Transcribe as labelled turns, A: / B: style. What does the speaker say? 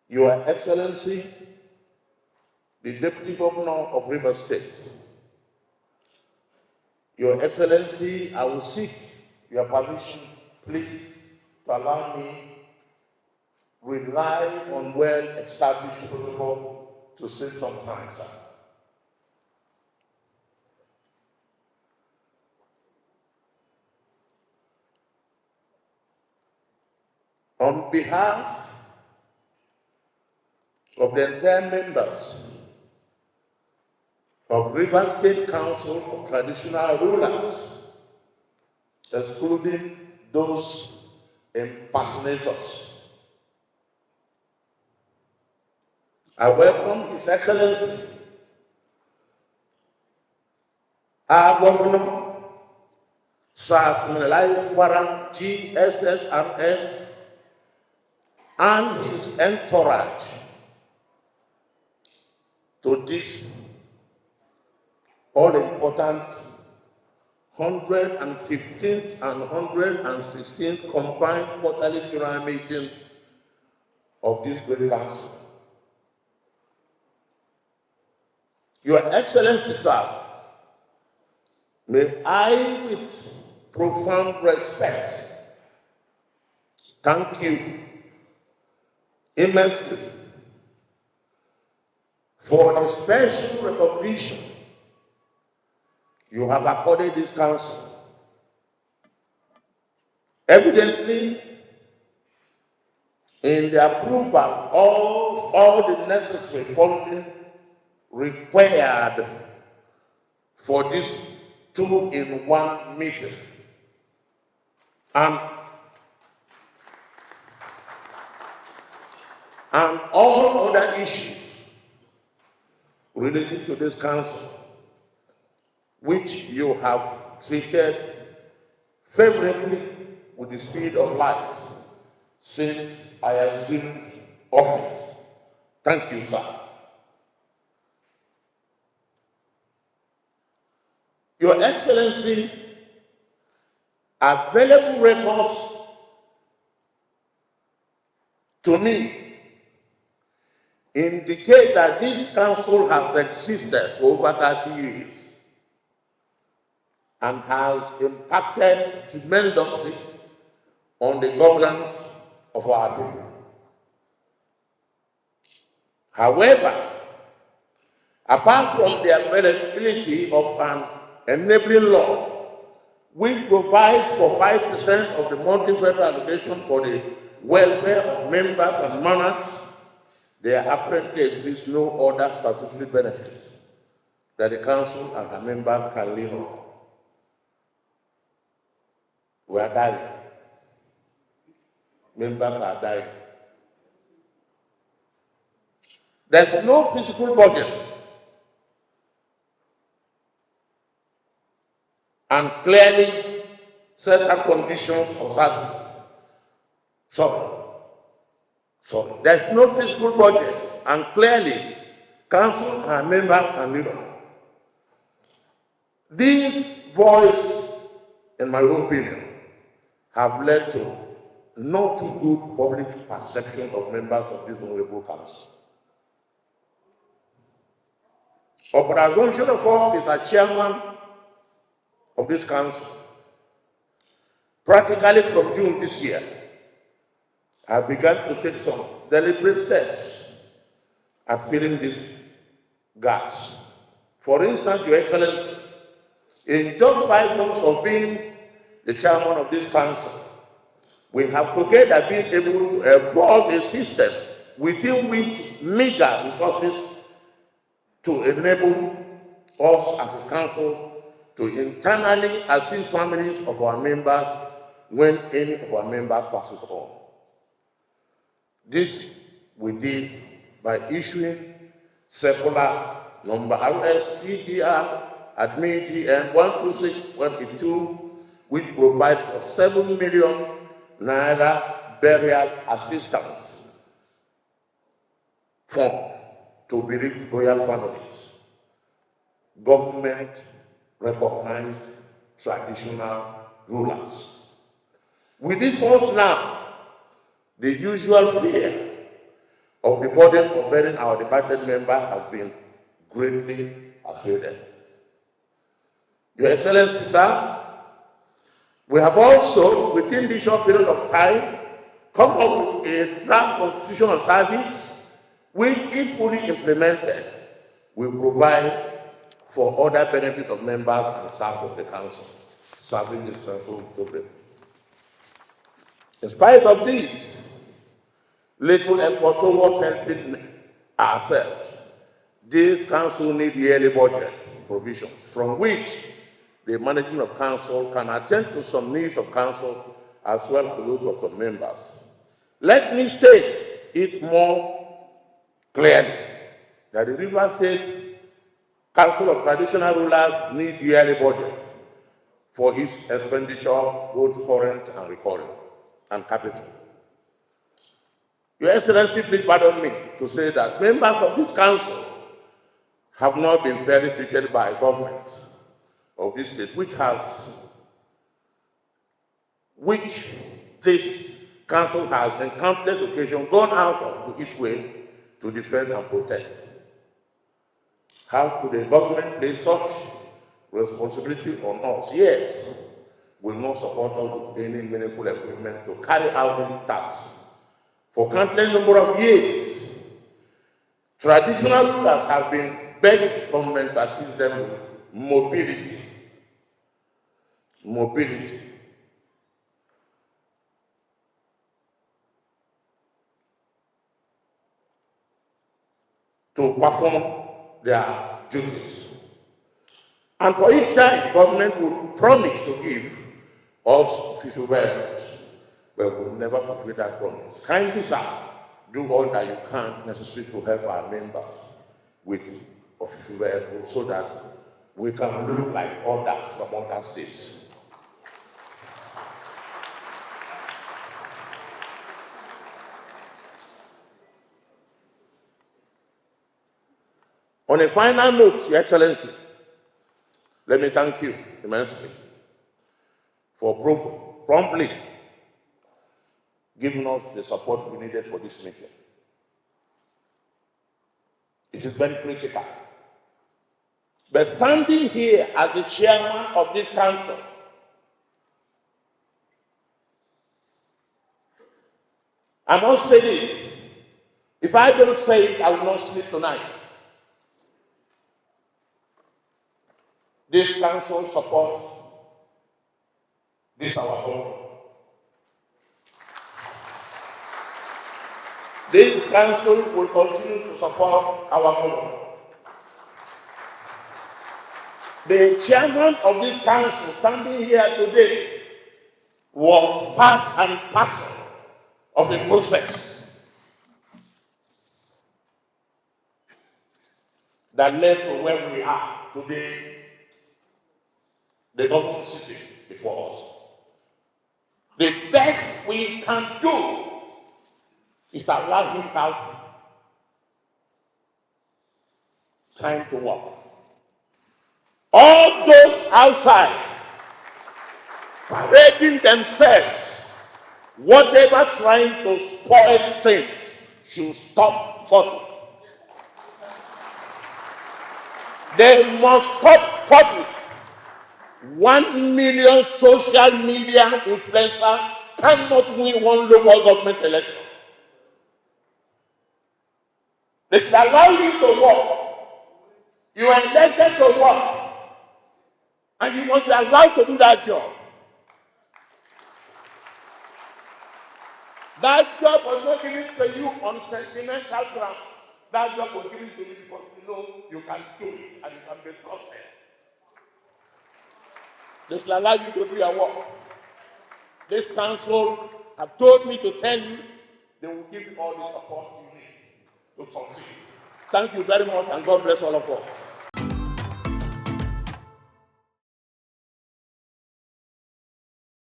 A: Your Excellency, the Deputy Governor of Rivers State, Your Excellency, I will seek your permission, please, to allow me rely on well-established protocol to say something, sir. On behalf of the entire members of Rivers State Council of Traditional Rulers, excluding those impersonators, I welcome His Excellency, our Governor, Sir Sim Fubara, GSSRS, and his entourage to this all-important 115th and 116th combined quarterly general meeting of this great council. Your Excellency, sir, may I, with profound respect, thank you immensely for the special recognition you have accorded this council. Evidently, in the approval of all the necessary funding required for this two-in-one meeting, and all other issues relating to this council, which you have treated favorably with the speed of light since I assumed office. Thank you, sir. Your Excellency, available records to me indicate that this council has existed for over 30 years and has impacted tremendously on the governance of our people. However, apart from the availability of an enabling law which provides for 5% of the monthly federal allocation for the welfare of members and monarchs, there apparently exists no other statutory benefit that the council and her members can live on. We are dying. Members are dying. There's no physical budget and clearly certain conditions of service. Sorry. There's no physical budget and clearly council and members can live on. These voices, in my opinion, have led to not too good public perception of members of this honorable council. Operation of Office is a chairman of this council. Practically from June this year, I began to take some deliberate steps at filling these gaps. For instance, Your Excellency, in just 5 months of being the chairman of this council, we have together been able to evolve a system within which meager resources to enable us as a council to internally assist families of our members when any of our members passes on. This we did by issuing circular number RSCGR admin GM 126-182, which provides for 7 million naira burial assistance fund to bereaved royal families, government recognized traditional rulers. With this funds now, the usual fear of the burden of bearing our departed member has been greatly abated. Your Excellency, sir, we have also, within this short period of time, come up with a draft constitution of service which, if fully implemented, will provide for other benefit of members and staff of the council, serving this council problem. In spite of this, little effort towards helping ourselves, this council needs yearly budget provisions from which the management of council can attend to some needs of council as well as those of some members. Let me state it more clearly that the Rivers State Council of Traditional Rulers needs yearly budget for its expenditure, both current and recurring, and capital. Your Excellency, please pardon me to say that members of this council have not been fairly treated by government of this state, which this council has on countless occasions gone out of its way to defend and protect. How could the government place such responsibility on us, yet will not support us with any meaningful equipment to carry out the task? For countless number of years, traditional rulers have been begging government to assist them with mobility. To perform their duties. And for each time, government would promise to give us official vehicles, but will never fulfill that promise. Kindly, sir, do all that you can necessary to help our members with official vehicles so that we can look like others from other states. On a final note, Your Excellency, let me thank you immensely for promptly giving us the support we needed for this meeting. It is very critical. But standing here as the chairman of this council, I must say this. If I don't say it, I will not sleep tonight. This council supports this our home. This council will continue to support our home. The chairman of this council standing here today was part and parcel of the process that led to where we are today. The government sitting before us. The best we can do is allow him out time to work. All those outside parading themselves, whatever trying to spoil things, should stop fighting. They must stop fighting. 1 million social media influencers cannot win one local government election. They should allow you to work. You are elected to work. And you must be allowed to do that job. That job was not given to you on sentimental grounds. That job was given to you because you know you can do it and you can be trusted. They should allow you to do your work. This council have told me to tell you they will give you all the support you need to succeed. Thank you very much, and God bless all of us.